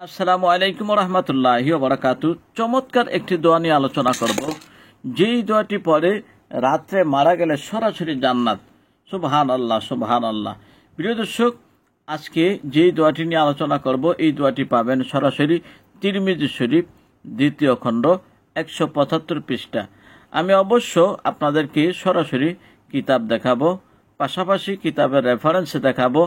আসসালামু আলাইকুম রহমতুল্লাহি বারাকাতু। চমৎকার একটি দোয়া নিয়ে আলোচনা করব, যেই দোয়াটি পরে রাত্রে মারা গেলে সরাসরি জান্নাত। সুবহান আল্লাহ, সুবহান আল্লাহ। প্রিয় দর্শক, আজকে যেই দোয়াটি নিয়ে আলোচনা করব, এই দোয়াটি পাবেন সরাসরি তিরমিজি শরীফ 2য় খণ্ড 175 পৃষ্ঠা। আমি অবশ্য আপনাদেরকে সরাসরি কিতাব দেখাবো, পাশাপাশি কিতাবের রেফারেন্স দেখাবো।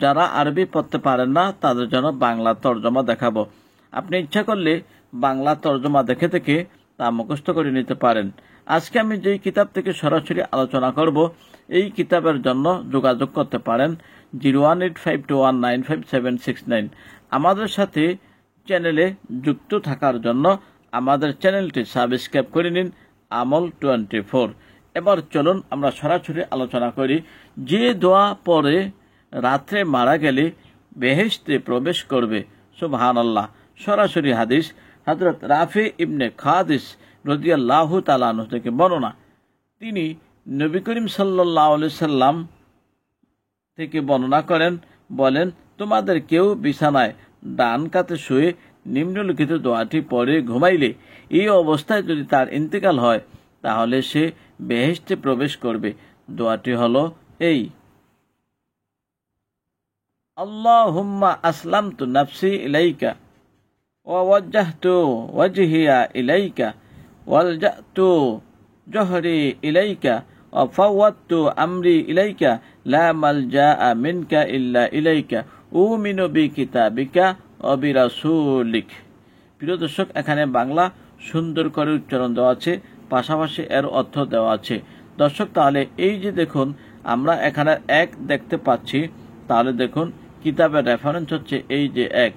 যারা আরবি পড়তে পারেন না তাদের জন্য বাংলা তর্জমা দেখাবো। আপনি ইচ্ছা করলে বাংলা তর্জমা দেখে দেখে তা মুখস্থ করে নিতে পারেন। আজকে আমি যেই কিতাব থেকে সরাসরি আলোচনা করব, এই কিতাবের জন্য যোগাযোগ করতে পারেন 01852195769। আমাদের সাথে চ্যানেলে যুক্ত থাকার জন্য আমাদের চ্যানেলটি সাবস্ক্রাইব করে নিন, আমল 24। এবার চলুন আমরা সরাসরি আলোচনা করি। যে দোয়া পরে রাত্রে মারা গেলে বেহেশতে প্রবেশ করবে। সুবহানাল্লাহ। সরাসরি হাদিস হযরত রাফি ইবনে খাদিস রাদিয়াল্লাহু তাআলা আনহু থেকে বর্ণনা। তিনি নবী করিম সাল্লাল্লাহু আলাইহি সাল্লাম থেকে বর্ণনা করেন, বলেন, তোমাদের কেউ বিছানায় ডান কাতে শুয়ে নিম্নলিখিত দোয়াটি পড়ে ঘুমাইলে এই অবস্থায় যদি তার ইন্তেকাল হয় তাহলে সে বেহেশতে প্রবেশ করবে। দোয়াটি হলো এই: আল্লাহুম্মা আসলামতু নাফসি ইলাইকা ওয়া ওয়াজ্জাহতু ওয়াজহিয়া ইলাইকা ওয়ালজাতু জহরি ইলাইকা ওয়া ফাওয়াদতু আমরি ইলাইকা লা মালজাআ মিনকা ইল্লা ইলাইকা উমিনু বিকিতাবিকা ওয়া বিরাসূলিক। প্রিয় দর্শক, এখানে বাংলা সুন্দর করে উচ্চারণ দেওয়া আছে, পাশাপাশি এর অর্থ দেওয়া আছে। দর্শক, তাহলে এই যে দেখুন আমরা এখানে এক দেখতে পাচ্ছি, তাহলে দেখুন কিতাবের রেফারেন্স হচ্ছে এই যে এক,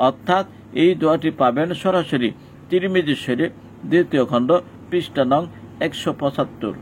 অর্থাৎ এই দোয়াটি পাবেন সরাসরি তিরমিজি শরীফ 2য় খণ্ড পৃষ্ঠা নং 175।